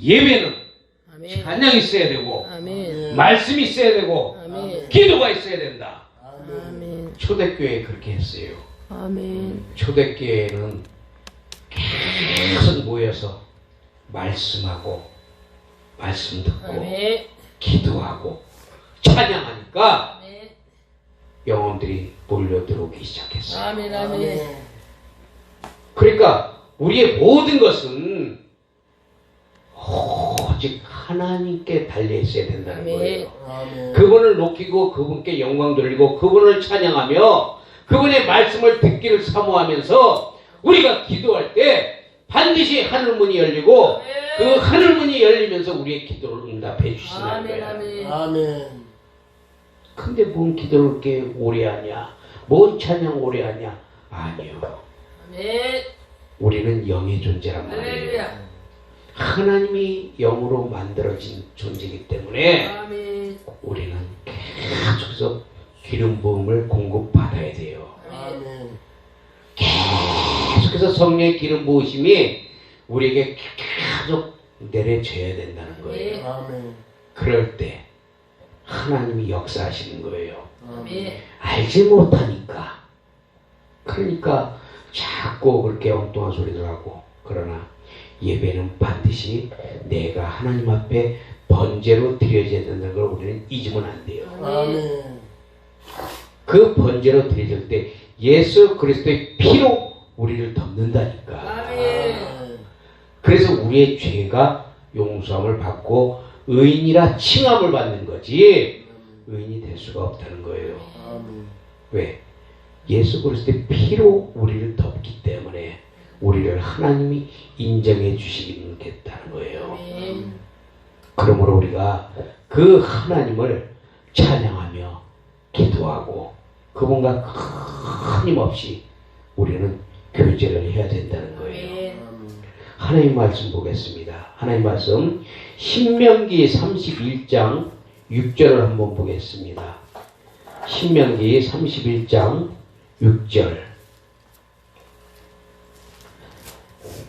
예배는 아멘. 찬양이 있어야 되고 아멘. 말씀이 있어야 되고 아멘. 기도가 있어야 된다. 아멘. 초대교회 그렇게 했어요. 아멘. 초대교회는 계속 모여서 말씀하고 말씀 듣고 아멘. 기도하고 찬양하니까 아멘. 영혼들이 몰려들어오기 시작했어요. 아멘. 아멘. 그러니까 우리의 모든 것은 오직 하나님께 달려있어야 된다는 거예요. 아멘. 그분을 높이고 그분께 영광 돌리고 그분을 찬양하며 그분의 말씀을 듣기를 사모하면서 우리가 기도할 때 반드시 하늘문이 열리고 그 하늘문이 열리면서 우리의 기도를 응답해 주신다는 아멘. 거예요. 아멘. 아멘. 근데 뭔 기도를 그렇게 오래 하냐? 뭔 찬양 오래 하냐? 아니요. 아멘. 우리는 영의 존재란 말이에요. 할렐루야. 하나님이 영으로 만들어진 존재이기 때문에 아멘. 우리는 계속해서 기름 부음을 공급받아야 돼요. 아멘. 계속해서 성령의 기름 부으심이 우리에게 계속 내려져야 된다는 거예요. 아멘. 그럴 때 하나님이 역사하시는 거예요. 아멘. 알지 못하니까. 그러니까 자꾸 그렇게 엉뚱한 소리들 하고. 그러나 예배는 반드시 내가 하나님 앞에 번제로 드려져야 된다는 걸 우리는 잊으면 안 돼요. 아멘. 그 번제로 드려질 때 예수 그리스도의 피로 우리를 덮는다니까. 아멘. 그래서 우리의 죄가 용서함을 받고 의인이라 칭함을 받는 거지 의인이 될 수가 없다는 거예요. 아멘. 왜? 예수 그리스도의 피로 우리를 덮기 때문에 우리를 하나님이 인정해 주시겠다는 거예요. 아멘. 그러므로 우리가 그 하나님을 찬양하며 기도하고 그분과 끊임없이 우리는 교제를 해야 된다는 거예요. 아멘. 하나님 말씀 보겠습니다. 하나님 말씀 신명기 31장 6절을 한번 보겠습니다. 신명기 31장 6절.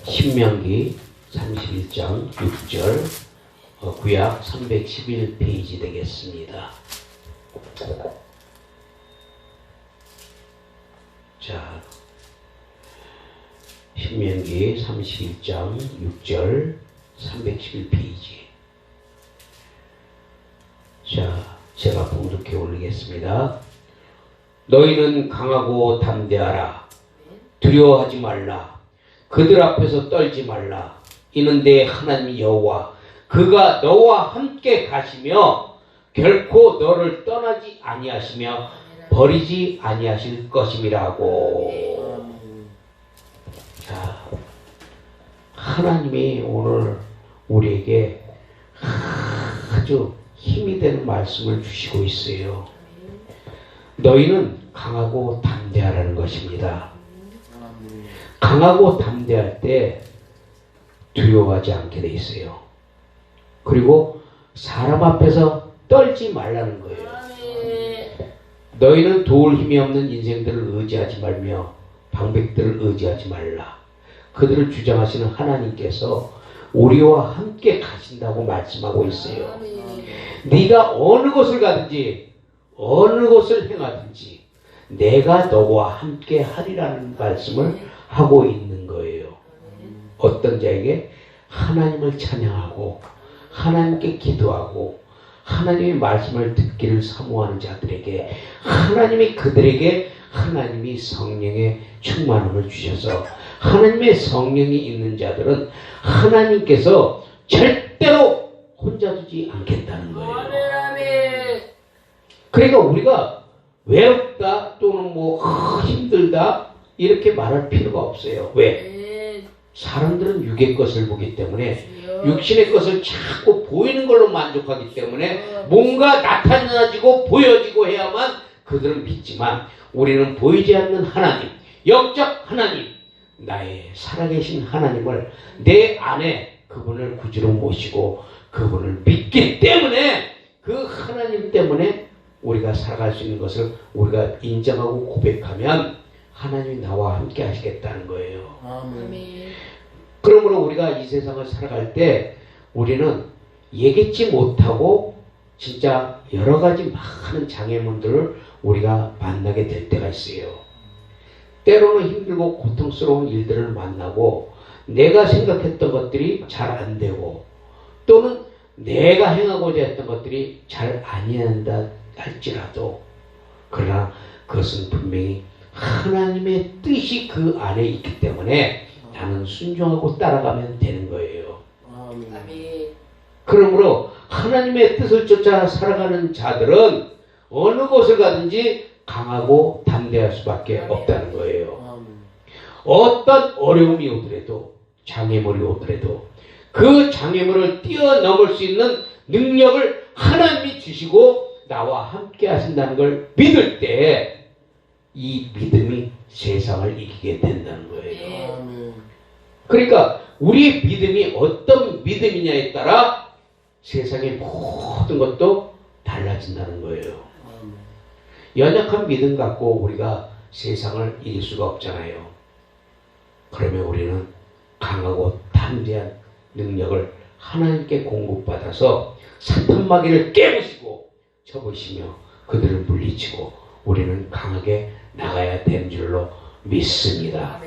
신명기 31장 6절 구약 311페이지 되겠습니다. 자, 신명기 31장 6절 311페이지. 자, 제가 봉독해 올리겠습니다. 너희는 강하고 담대하라. 두려워하지 말라. 그들 앞에서 떨지 말라. 이는 내 하나님 여호와 그가 너와 함께 가시며 결코 너를 떠나지 아니하시며 버리지 아니하실 것임이라고. 자, 하나님이 오늘 우리에게 아주 힘이 되는 말씀을 주시고 있어요. 너희는 강하고 담대하라는 것입니다. 강하고 담대할 때 두려워하지 않게 돼 있어요. 그리고 사람 앞에서 떨지 말라는 거예요. 너희는 도울 힘이 없는 인생들을 의지하지 말며 방백들을 의지하지 말라. 그들을 주장하시는 하나님께서 우리와 함께 가신다고 말씀하고 있어요. 네가 어느 곳을 가든지 어느 곳을 행하든지 내가 너와 함께 하리라는 말씀을 하고 있는 거예요. 어떤 자에게 하나님을 찬양하고 하나님께 기도하고 하나님의 말씀을 듣기를 사모하는 자들에게 하나님이 그들에게 하나님이 성령의 충만함을 주셔서 하나님의 성령이 있는 자들은 하나님께서 절대로 혼자 두지 않겠다는 거예요. 그러니까 우리가 외롭다 또는 뭐 힘들다 이렇게 말할 필요가 없어요. 왜? 사람들은 육의 것을 보기 때문에 육신의 것을 자꾸 보이는 걸로 만족하기 때문에 뭔가 나타나지고 보여지고 해야만 그들은 믿지만 우리는 보이지 않는 하나님, 영적 하나님, 나의 살아계신 하나님을 내 안에 그분을 구주로 모시고 그분을 믿기 때문에 그 하나님 때문에 우리가 살아갈 수 있는 것을 우리가 인정하고 고백하면 하나님이 나와 함께 하시겠다는 거예요. 아멘. 그러므로 우리가 이 세상을 살아갈 때 우리는 예기치 못하고 진짜 여러 가지 많은 장애물들을 우리가 만나게 될 때가 있어요. 때로는 힘들고 고통스러운 일들을 만나고 내가 생각했던 것들이 잘 안 되고 또는 내가 행하고자 했던 것들이 잘 아니한다 할지라도 그러나 그것은 분명히 하나님의 뜻이 그 안에 있기 때문에 나는 순종하고 따라가면 되는 거예요. 아멘. 그러므로 하나님의 뜻을 쫓아 살아가는 자들은 어느 곳을 가든지 강하고 담대할 수밖에 없다는 거예요. 어떤 어려움이 오더라도 장애물이 오더라도 그 장애물을 뛰어넘을 수 있는 능력을 하나님이 주시고 나와 함께 하신다는 걸 믿을 때 이 믿음이 세상을 이기게 된다는 거예요. 그러니까 우리의 믿음이 어떤 믿음이냐에 따라 세상의 모든 것도 달라진다는 거예요. 연약한 믿음 갖고 우리가 세상을 이길 수가 없잖아요. 그러면 우리는 강하고 담대한 능력을 하나님께 공급받아서 사탄 마귀를 깨부시고 쳐부시며 그들을 물리치고 우리는 강하게 나가야 되는 줄로 믿습니다.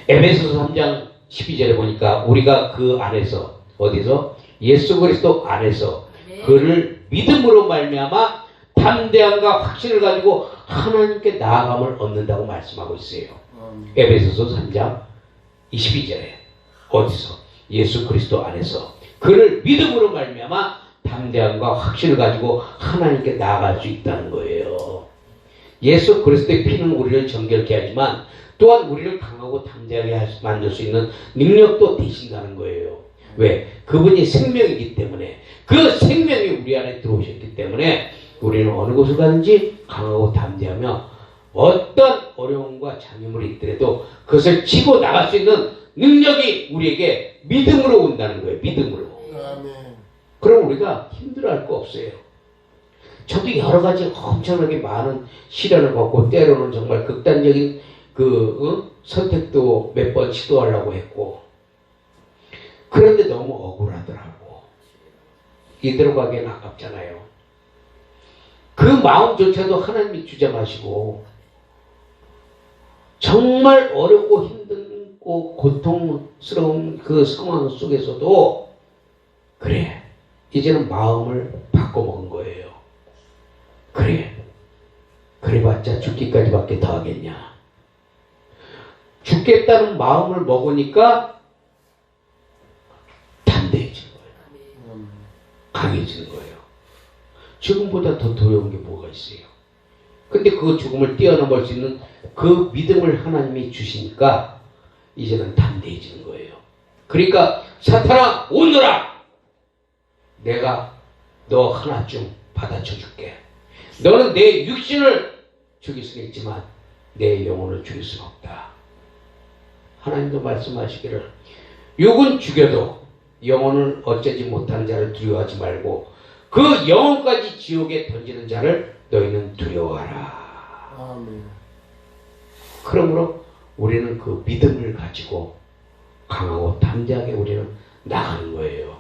에베소서 3장 12절에 보니까 우리가 그 안에서 어디서? 예수 그리스도 안에서 그를 믿음으로 말미암아 담대함과 확신을 가지고 하나님께 나아감을 얻는다고 말씀하고 있어요. 에베소서 3장 22절에 어디서? 예수 그리스도 안에서 그를 믿음으로 말미암아 담대함과 확신을 가지고 하나님께 나아갈 수 있다는 거예요. 예수 그리스도의 피는 우리를 정결케 하지만 또한 우리를 강하고 담대하게 만들 수 있는 능력도 되신다는 거예요. 왜? 그분이 생명이기 때문에 그 생명이 우리 안에 들어오셨기 때문에 우리는 어느 곳을 가든지 강하고 담대하며 어떤 어려움과 장애물이 있더라도 그것을 치고 나갈 수 있는 능력이 우리에게 믿음으로 온다는 거예요. 믿음으로. 그럼 우리가 힘들어할 거 없어요. 저도 여러 가지 엄청나게 많은 시련을 겪고 때로는 정말 극단적인 선택도 몇 번 시도하려고 했고 그런데 너무 억울하더라고. 이대로 가기엔 아깝잖아요. 그 마음조차도 하나님이 주장하시고 정말 어렵고 힘들고 고통스러운 그 상황 속에서도 그래 이제는 마음을 바꿔먹은 거예요. 그래봤자 죽기까지밖에 더 하겠냐. 죽겠다는 마음을 먹으니까 담대해진 거예요. 강해진 거예요. 죽음보다 더 두려운 게 뭐가 있어요. 근데 그 죽음을 뛰어넘을 수 있는 그 믿음을 하나님이 주시니까 이제는 담대해지는 거예요. 그러니까 사탄아 오너라. 내가 너 하나쯤 받아쳐 줄게. 너는 내 육신을 죽일 수는 있지만 내 영혼을 죽일 수는 없다. 하나님도 말씀하시기를 육은 죽여도 영혼을 어쩌지 못하는 자를 두려워하지 말고 그 영혼까지 지옥에 던지는 자를 너희는 두려워하라. 아멘. 그러므로 우리는 그 믿음을 가지고 강하고 담대하게 우리는 나가는 거예요.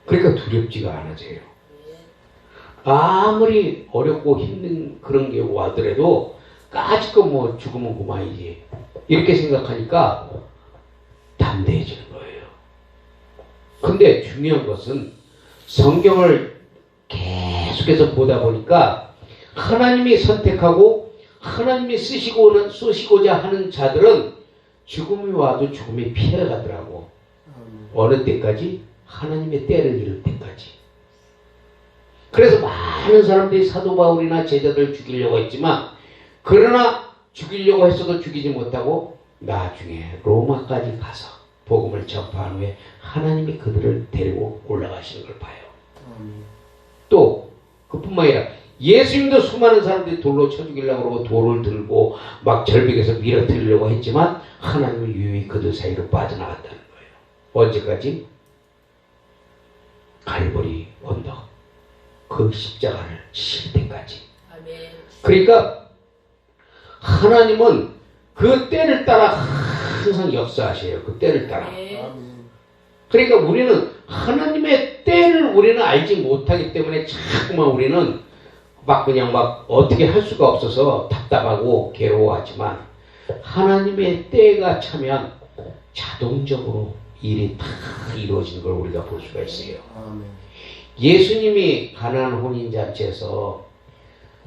그러니까 두렵지가 않아져요. 아무리 어렵고 힘든 그런 게 와더라도 까짓거 뭐 죽으면 그만이지 이렇게 생각하니까 담대해지는 거예요. 근데 중요한 것은 성경을 계속해서 보다 보니까 하나님이 선택하고 하나님이 쓰시고자 하는 자들은 죽음이 와도 죽음이 피해가더라고. 어느 때까지? 하나님의 때를 이룰 때까지. 그래서 많은 사람들이 사도 바울이나 제자들 죽이려고 했지만 그러나 죽이려고 했어도 죽이지 못하고 나중에 로마까지 가서 복음을 전파한 후에 하나님이 그들을 데리고 올라가시는 걸 봐요. 또 그뿐만 아니라 예수님도 수많은 사람들이 돌로 쳐 죽이려고 그러고 돌을 들고 막 절벽에서 밀어뜨리려고 했지만 하나님은 유유히 그들 사이로 빠져나갔다는 거예요. 언제까지? 갈보리 언덕 그 십자가를 칠 때까지. 그러니까 하나님은 그 때를 따라 항상 역사하셔요. 그 때를 따라. 그러니까 우리는 하나님의 때를 우리는 알지 못하기 때문에 자꾸만 우리는 막 그냥 막 어떻게 할 수가 없어서 답답하고 괴로워하지만 하나님의 때가 차면 자동적으로 일이 다 이루어지는 걸 우리가 볼 수가 있어요. 아멘. 예수님이 가나안 혼인잔치에서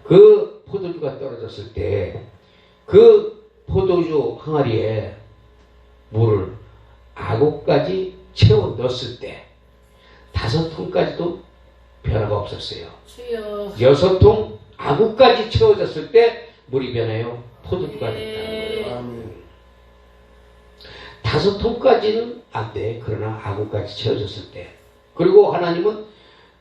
그 포도주가 떨어졌을 때 그 포도주 항아리에 물을 아구까지 채워 넣었을 때 5통까지도 변화가 없었어요. 주여. 6통 아구까지 채워졌을 때 물이 변해요. 포도주가 됐다는 거예요. 아멘. 5통까지는 안 돼. 그러나 아구까지 채워졌을 때. 그리고 하나님은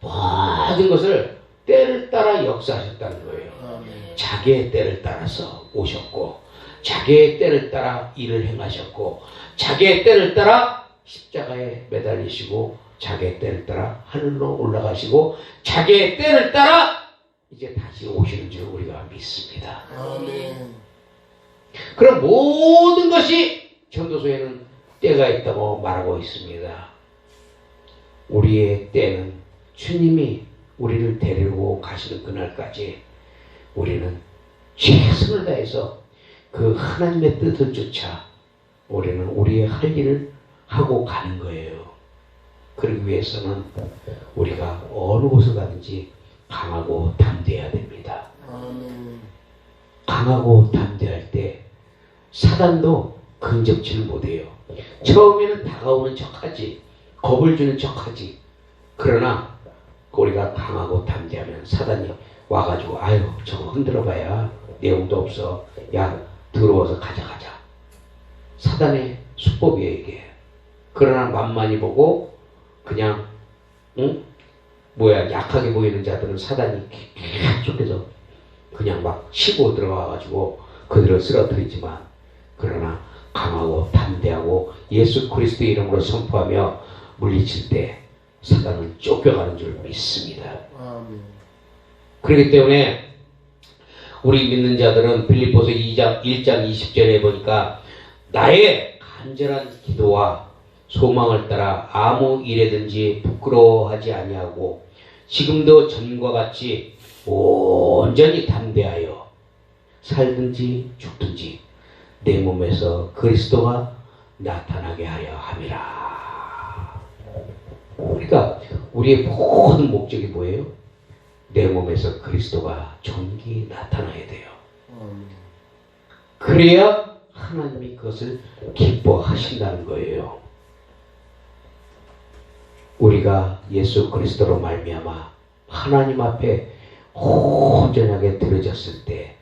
모든 것을 때를 따라 역사하셨다는 거예요. 아멘. 자기의 때를 따라서 오셨고, 자기의 때를 따라 일을 행하셨고, 자기의 때를 따라 십자가에 매달리시고, 자기의 때를 따라 하늘로 올라가시고, 자기의 때를 따라 이제 다시 오시는 줄 우리가 믿습니다. 아멘. 그럼 모든 것이 전도서에는 때가 있다고 말하고 있습니다. 우리의 때는 주님이 우리를 데리고 가시는 그날까지 우리는 최선을 다해서 그 하나님의 뜻을 쫓아 우리는 우리의 할 일을 하고 가는 거예요. 그러기 위해서는 우리가 어느 곳을 가든지 강하고 담대해야 됩니다. 아멘. 강하고 담대할 때 사단도 근접지를 못해요. 처음에는 다가오는 척하지, 겁을 주는 척하지. 그러나 우리가 강하고 담대하면 사단이 와가지고 아유 저거 흔들어봐야 내용도 없어. 야 들어와서 가자. 사단의 수법이에요 이게. 그러나 만만히 보고 그냥 약하게 보이는 자들은 사단이 계속해서 그냥 막 치고 들어와가지고 그들을 쓰러뜨리지만 그러나 강하고 담대하고 예수 그리스도의 이름으로 선포하며 물리칠 때 사단은 쫓겨가는 줄 믿습니다. 아멘. 그렇기 때문에 우리 믿는 자들은 빌립보서 1장 20절에 보니까 나의 간절한 기도와 소망을 따라 아무 일에든지 부끄러워하지 아니하고 지금도 전과 같이 온전히 담대하여 살든지 죽든지 내 몸에서 그리스도가 나타나게 하려 함이라. 그러니까 우리의 모든 목적이 뭐예요? 내 몸에서 그리스도가 존귀 나타나야 돼요. 아멘. 그래야 하나님이 그것을 기뻐하신다는 거예요. 우리가 예수 그리스도로 말미암아 하나님 앞에 온전하게 드려졌을 때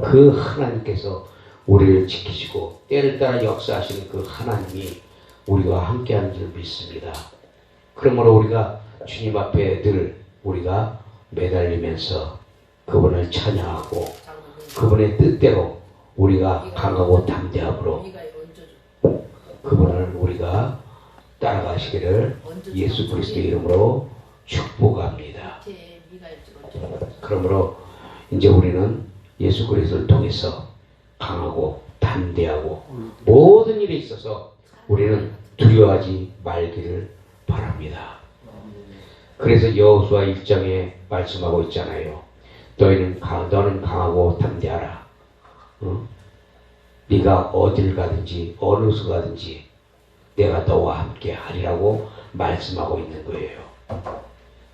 그 하나님께서 우리를 지키시고 때를 따라 역사하시는 그 하나님이 우리와 함께하는 줄 믿습니다. 그러므로 우리가 주님 앞에 늘 우리가 매달리면서 그분을 찬양하고 그분의 뜻대로 우리가 강하고 담대함으로 그분을 우리가 따라가시기를 예수 그리스도의 이름으로 축복합니다. 그러므로 이제 우리는 예수 그리스도를 통해서 강하고 담대하고 모든 일에 있어서 우리는 두려워하지 말기를 바랍니다. 그래서 여호수아 1장에 말씀하고 있잖아요. 너는 강하고 담대하라. 네가 어딜 가든지 어느 곳을 가든지 내가 너와 함께 하리라고 말씀하고 있는 거예요.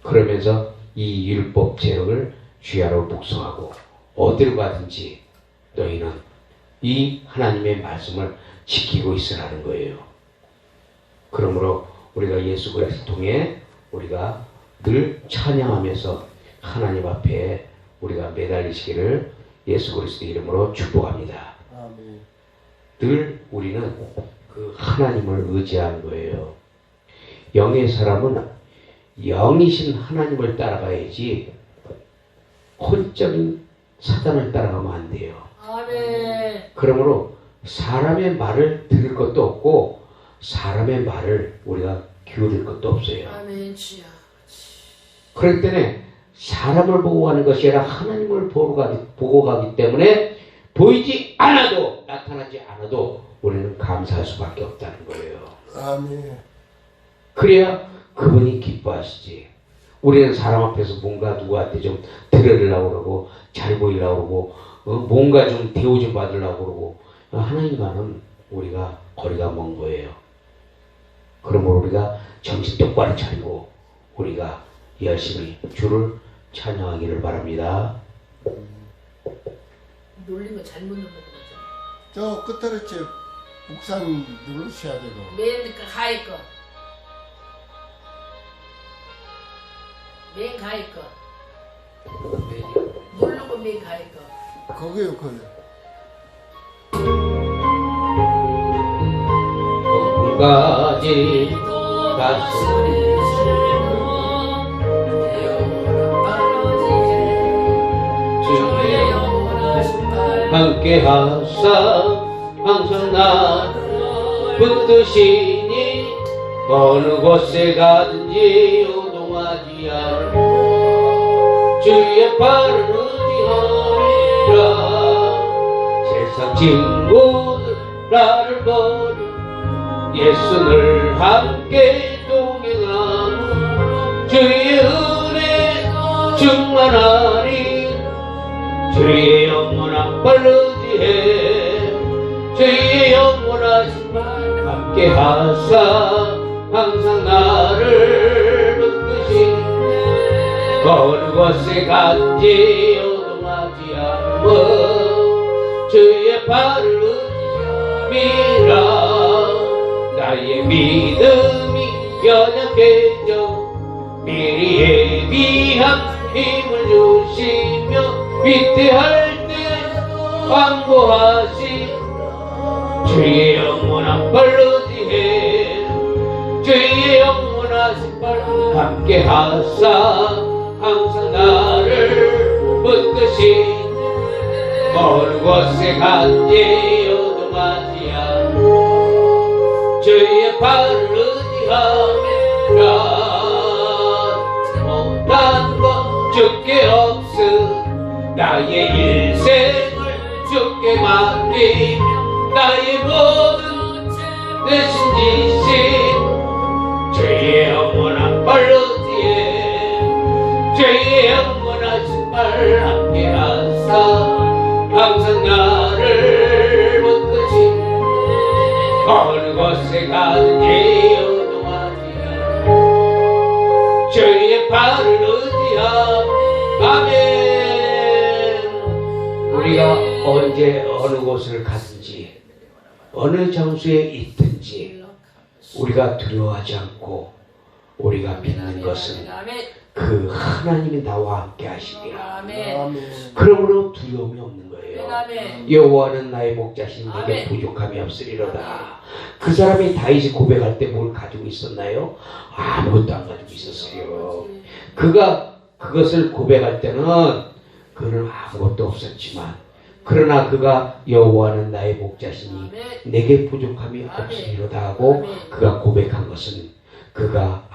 그러면서 이 율법 제역을 주야로 복송하고 어디로 가든지 너희는 이 하나님의 말씀을 지키고 있으라는 거예요. 그러므로 우리가 예수 그리스도 통해 우리가 늘 찬양하면서 하나님 앞에 우리가 매달리시기를 예수 그리스도 이름으로 축복합니다. 아멘. 늘 우리는 그 하나님을 의지하는 거예요. 영의 사람은 영이신 하나님을 따라가야지 혼적인 사단을 따라가면 안 돼요. 아멘. 그러므로 사람의 말을 들을 것도 없고 사람의 말을 우리가 기울일 것도 없어요. 아멘 주여. 그렇기 때문에 사람을 보고 가는 것이 아니라 하나님을 보고 가기 때문에 보이지 않아도 나타나지 않아도 우리는 감사할 수밖에 없다는 거예요. 아멘. 그래야 그분이 기뻐하시지. 우리는 사람 앞에서 뭔가 누구한테 좀 드러내려고 그러고 잘 보이려고 그러고 뭔가 좀 대우 좀 받으려고 그러고 하나님과는 우리가 거리가 먼 거예요. 그러므로 우리가 정신 똑바로 차리고 우리가 열심히 주를 찬양하기를 바랍니다. 놀리면 잘못 누르는 거죠. 저 끝으로 북산 누르셔야 되고. 맨 가위 거. 맨 가위 거. 누르고 맨 가위 거. 거기요, 거기. 까지 가슴 함께 하사 항상 나 붙드시니 어느 곳에 가든지 요동하지 않고 주의 발을 의지하리라. 세상 친구들 나를 버려 예수를 함께 동행하고 주의 은혜 충만하리. 주의 영원한 발 의지해 주의 영원하신 발 함께 하사 항상 나를 붙드시 어느 곳에 간지 요동하지 않고 주의 발을 의지함이라. 나의 믿음이 연약해져 미리 예비한 힘을 주시며 위태할 때 광고하시 주의 영원한 발 의지해 주의 영원하신 발 함께 하사 항상 나를 붙드시 어느 곳에 간지 요동하지 않고 주의 발을 의지하며 못한 것 주께 없으 나의 일생을 주께 맡기며 나의 모든 대신 지신 주의 영원한 발 의지에 주의 영원하신 발 함께 하사 항상 나를 붙드시 어느 곳에 가든지 요동하지 않고 주의 발을 의지하며 아멘. 우리가 언제 어느 곳을 가든지 어느 장소에 있든지 우리가 두려워하지 않고 우리가 믿는 것은 그 하나님이 나와 함께 하시리라. 그러므로 두려움이 없는 거예요. 여호와는 나의 목자신 내게 부족함이 없으리로다. 그 사람이 다윗이 고백할 때 뭘 가지고 있었나요? 아무것도 안 가지고 있었어요. 그가 그것을 고백할 때는 그는 아무것도 없었지만 그러나 그가 여호와는 나의 목자시니 내게 부족함이 없으리로다 하고 그가 고백한 것은 그가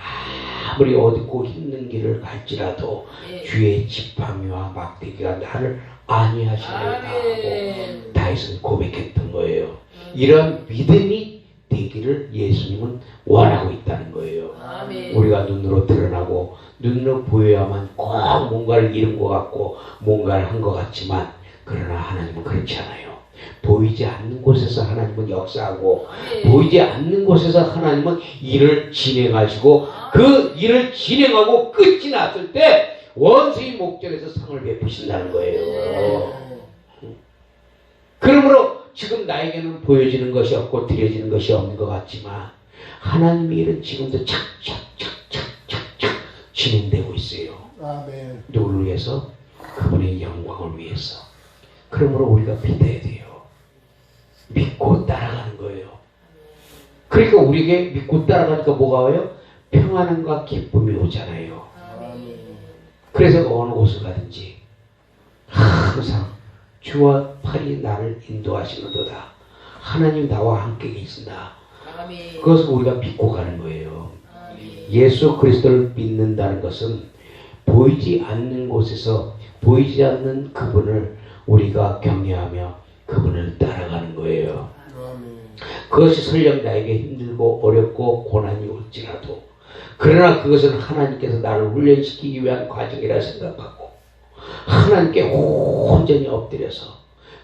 아무리 어둡고 힘든 길을 갈지라도 주의 지팡이와 막대기가 나를 안위하시리라 하고 다윗은 고백했던 거예요. 이런 믿음이 되기를 예수님은 원하고 있다는 거예요. 우리가 눈으로 드러나고 눈으로 보여야만 꼭 뭔가를 이룬 것 같고 뭔가를 한 것 같지만 그러나 하나님은 그렇지 않아요. 보이지 않는 곳에서 하나님은 역사하고 보이지 않는 곳에서 하나님은 일을 진행하시고 그 일을 진행하고 끝이 났을 때 원수의 목전에서 상을 베푸신다는 거예요. 그러므로 지금 나에게는 보여지는 것이 없고 드려지는 것이 없는 것 같지만 하나님의 일은 지금도 착착착착착착 진행되고 있어요. 아멘. 누구를 위해서? 그분의 영광을 위해서. 그러므로 우리가 믿어야 돼요. 믿고 따라가는 거예요. 그러니까 우리에게 믿고 따라가니까 뭐가 와요? 평안함과 기쁨이 오잖아요. 그래서 어느 곳을 가든지 항상 주와 팔이 나를 인도하시는도다. 하나님 나와 함께 계신다. 그것을 우리가 믿고 가는 거예요. 예수 그리스도를 믿는다는 것은 보이지 않는 곳에서 보이지 않는 그분을 우리가 경외하며 그분을 따라가는 거예요. 그것이 설령 나에게 힘들고 어렵고 고난이 올지라도 그러나 그것은 하나님께서 나를 훈련시키기 위한 과정이라 생각하고 하나님께 온전히 엎드려서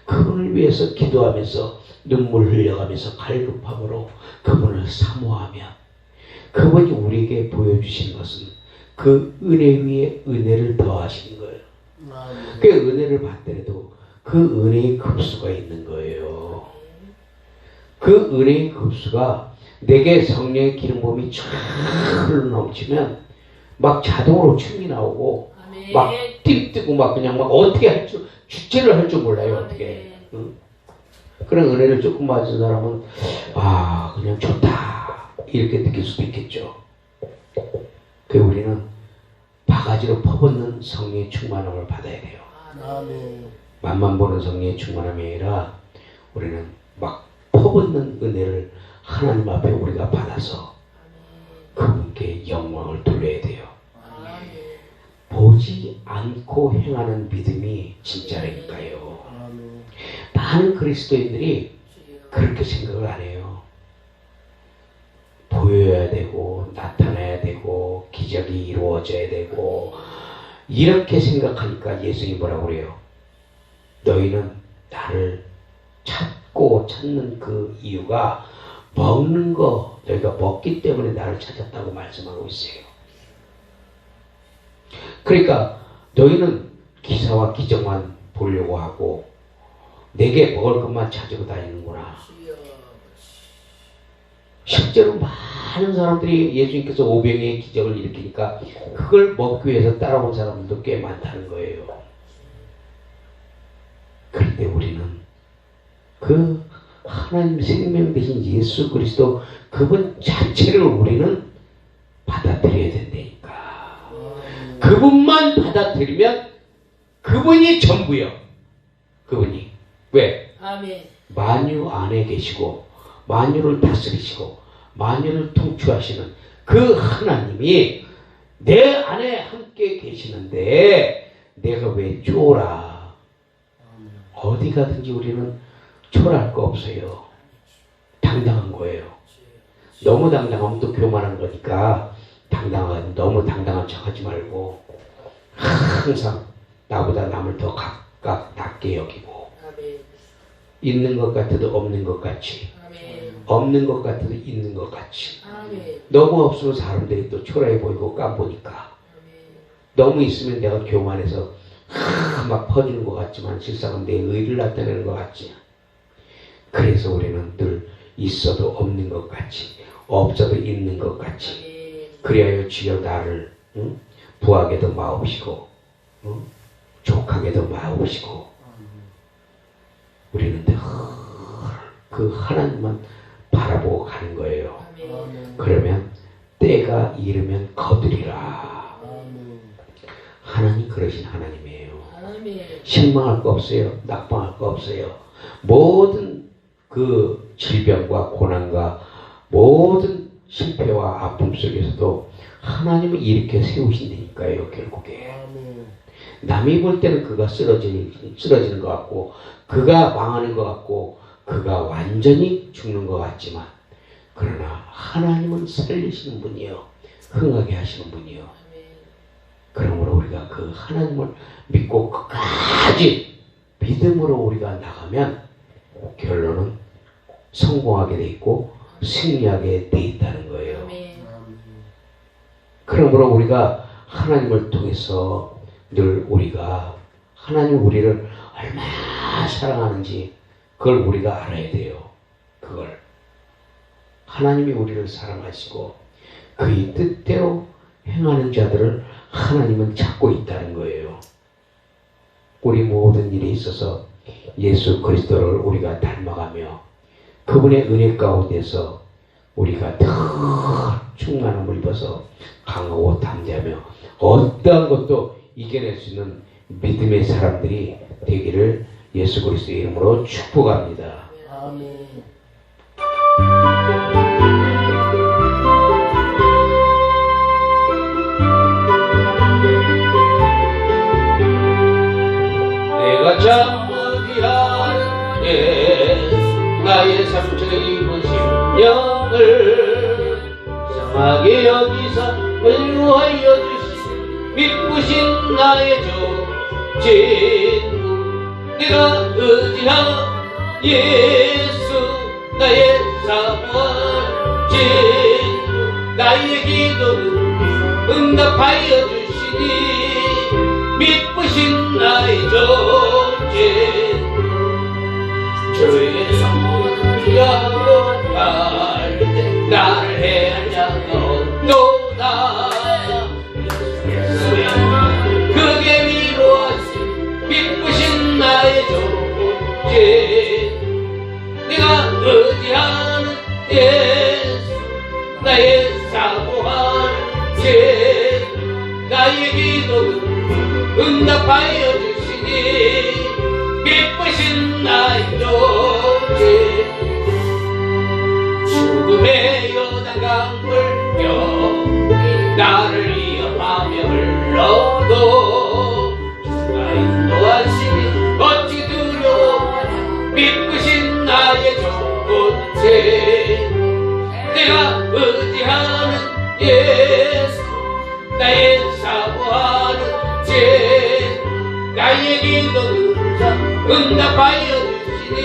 그분을 위해서 기도하면서 눈물 흘려가면서 갈급함으로 그분을 사모하며 그분이 우리에게 보여주신 것은 그 은혜 위에 은혜를 더하신 거예요. 그 은혜를 받더라도 그 은혜의 급수가 있는 거예요. 그 은혜의 급수가 내게 성령의 기름 부음이 쫙 흘러넘치면 막 자동으로 춤이 나오고 아멘. 막 띠뜨고 막 그냥 막 어떻게 할 줄 주체를 할 줄 몰라요. 어떻게. 응? 그런 은혜를 조금 맞은 사람은 아 그냥 좋다 이렇게 느낄 수도 있겠죠. 그 우리는 바가지로 퍼붓는 성령의 충만함을 받아야 돼요. 아멘. 맛만 보는 성령의 충만함이 아니라 우리는 막 퍼붓는 은혜를 하나님 앞에 우리가 받아서 그분께 영광을 돌려야 돼요. 보지 않고 행하는 믿음이 진짜라니까요. 아멘. 많은 그리스도인들이 그렇게 생각을 안 해요. 보여야 되고 나타나야 되고 기적이 이루어져야 되고 이렇게 생각하니까 예수님이 뭐라고 그래요? 너희는 나를 찾고 찾는 그 이유가 먹는 거 너희가 먹기 때문에 나를 찾았다고 말씀하고 있어요. 그러니까 너희는 기사와 기적만 보려고 하고 내게 먹을 것만 찾으고 다니는구나. 실제로 많은 사람들이 예수님께서 오병이의 기적을 일으키니까 그걸 먹기 위해서 따라온 사람들도 꽤 많다는 거예요. 그런데 우리는 그 하나님 생명 되신 예수 그리스도 그분 자체를 우리는 받아들여야 된다니까. 그분만 받아들이면 그분이 전부요. 그분이. 왜? 아멘. 만유 안에 계시고 만유를 다스리시고 만유를 통치하시는 그 하나님이 내 안에 함께 계시는데 내가 왜 쫄아? 어디 가든지 우리는 초라할 거 없어요. 당당한 거예요. 너무 당당하면 또 교만한 거니까 너무 당당한 척하지 말고 항상 나보다 남을 더 각각 낮게 여기고 있는 것 같아도 없는 것 같이 없는 것 같아도 있는 것 같이 너무 없으면 사람들이 또 초라해 보이고 깜보니까 너무 있으면 내가 교만해서 막 퍼지는 것 같지만 실상은 내 의를 나타내는 것 같지. 그래서 우리는 늘 있어도 없는 것 같이 없어도 있는 것 같이 그리하여 주여 나를 부하게도 마옵시고 족하게도 마옵시고 우리는 늘 그 하나님만 바라보고 가는 거예요. 그러면 때가 이르면 거두리라. 하나님 그러신 하나님이에요. 실망할 거 없어요. 낙방할 거 없어요. 모든 그 질병과 고난과 모든 실패와 아픔 속에서도 하나님은 이렇게 세우신다니까요. 결국에 남이 볼 때는 그가 쓰러지는 것 같고 그가 망하는 것 같고 그가 완전히 죽는 것 같지만 그러나 하나님은 살리시는 분이요 흥하게 하시는 분이요. 그러므로 우리가 그 하나님을 믿고 끝까지 믿음으로 우리가 나가면 결론은 성공하게 돼 있고 승리하게 돼 있다는 거예요. 그러므로 우리가 하나님을 통해서 늘 우리가 하나님 우리를 얼마나 사랑하는지 그걸 우리가 알아야 돼요. 그걸 하나님이 우리를 사랑하시고 그의 뜻대로 행하는 자들을 하나님은 찾고 있다는 거예요. 우리 모든 일에 있어서 예수 그리스도를 우리가 닮아가며 그분의 은혜 가운데서 우리가 더 충만함을 입어서 강하고 담대하며 어떠한 것도 이겨낼 수 있는 믿음의 사람들이 되기를 예수 그리스도의 이름으로 축복합니다. 아멘. 내가 잠언이하네 나의 상처 입은 심령을 강하게 여기사 권유하여 주신 믿으신 나의 전진구 내가 의지한 예수 나의 사모한 진구 나의 기도는 응답하여 주시니 믿으신 나의 전진구 주의 양육할 때 나를 해하냐노다 예수의 그게 위로하신 믿으신 나의 존재 내가 의지하는 예수 나의 사모하는 죄 나의 기도는 응답하여 주시니 믿으신 나의 존재 죽음의 요단강물 나를 위협하며 흘러도 주가 인도하시니 어찌 두려워 믿으신 나의 존재 내가 의지하는 예수 나의 사모하는 죄 나의 기도는 응답하여 주시니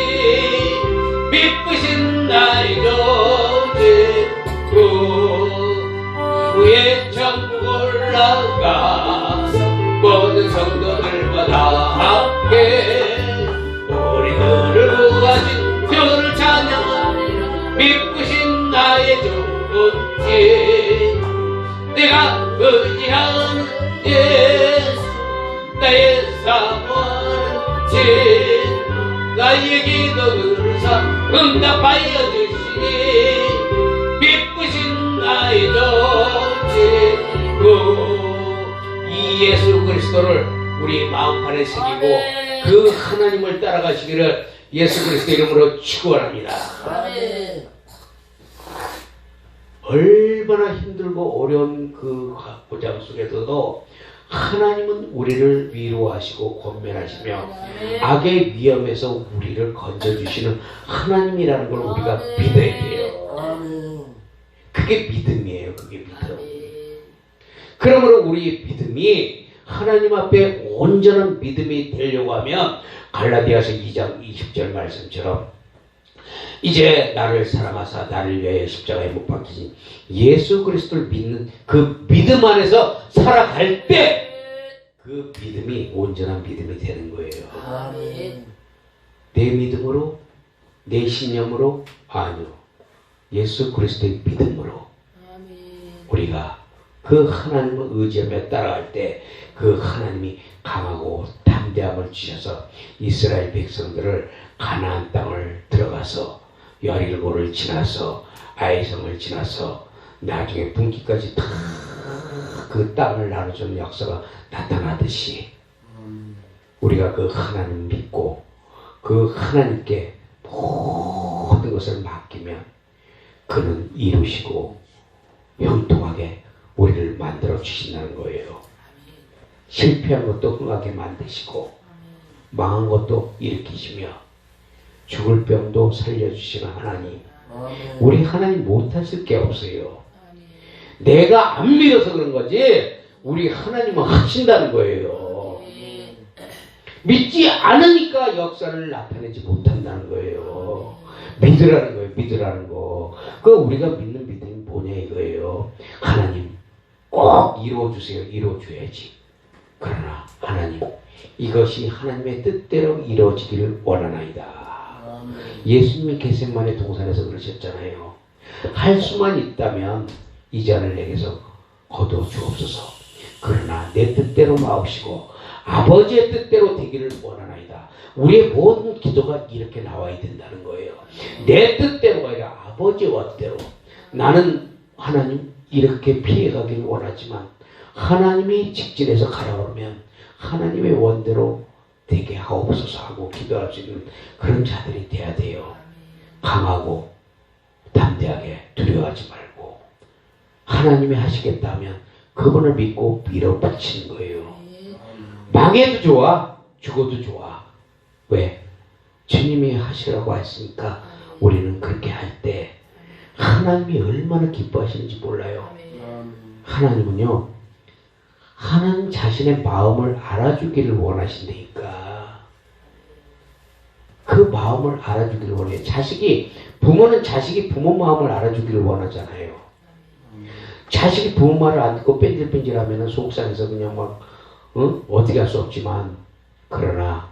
믿으신 나의 존재 후에 천국 올라가서 모든 성도들과 다 함께 우리들을 구하신 주를 찬양하니 믿으신 나의 존재 내가 의지하는 예수 나의 사모하는 죄 나의 기도는 응답하여 주시니 믿으신 나의 존재 이 예수 그리스도를 우리 마음판에 새기고 그 하나님을 따라가시기를 예수 그리스도 이름으로 축원합니다. 얼마나 힘들고 어려운 그 고장 속에서도 하나님은 우리를 위로하시고 권면하시며 악의 위험에서 우리를 건져주시는 하나님이라는 걸 우리가 믿어야 돼요. 그게 믿음이에요. 그게 믿음. 그러므로 우리 믿음이 하나님 앞에 온전한 믿음이 되려고 하면 갈라디아서 2장 20절 말씀처럼 이제 나를 사랑하사 나를 위하여 십자가에 못 박히신 예수 그리스도를 믿는 그 믿음 안에서 살아갈 때 그 믿음이 온전한 믿음이 되는 거예요. 내 믿음으로 내 신념으로 아니요 예수 그리스도의 믿음으로 우리가 그 하나님을 의지하며 따라갈 때 그 하나님이 강하고 담대함을 주셔서 이스라엘 백성들을 가나안 땅을 들어가서 여리고를 지나서 아이성을 지나서 나중에 분기까지 다 그 땅을 나눠주는 역사가 나타나듯이 우리가 그 하나님 믿고 그 하나님께 모든 것을 맡기면 그는 이루시고 형통하게 우리를 만들어 주신다는 거예요. 실패한 것도 흥하게 만드시고 망한 것도 일으키시며 죽을 병도 살려주시는 하나님. 우리 하나님 못하실 게 없어요. 내가 안 믿어서 그런 거지 우리 하나님은 하신다는 거예요. 믿지 않으니까 역사를 나타내지 못한다는 거예요. 믿으라는 거예요. 믿으라는 거. 그 우리가 믿는 믿음이 뭐냐 이거예요. 하나님 꼭 이루어주세요. 이루어줘야지. 그러나 하나님 이것이 하나님의 뜻대로 이루어지기를 원하나이다. 예수님이 겟세마네 동산에서 그러셨잖아요. 할 수만 있다면 이 잔을 내게서 거두어 주옵소서. 그러나 내 뜻대로 마옵시고 아버지의 뜻대로 되기를 원하나이다. 우리의 모든 기도가 이렇게 나와야 된다는 거예요. 내 뜻대로가 아니라 아버지의 뜻대로. 나는 하나님 이렇게 피해가길 원하지만 하나님이 직진해서 가라 그러면 하나님의 원대로 되게 하옵소서 하고 기도할 수 있는 그런 자들이 돼야 돼요. 강하고 담대하게 두려워하지 말고 하나님이 하시겠다면 그분을 믿고 밀어붙이는 거예요. 망해도 좋아, 죽어도 좋아. 왜? 주님이 하시라고 했으니까 우리는 그렇게 할 때 하나님이 얼마나 기뻐하시는지 몰라요. 아멘. 하나님은요, 하나님 자신의 마음을 알아주기를 원하신다니까. 그 마음을 알아주기를 원해요. 부모는 자식이 부모 마음을 알아주기를 원하잖아요. 자식이 부모 말을 안 듣고 뺀질뺀질하면 속상해서 그냥 막, 어떻게 할 수 없지만, 그러나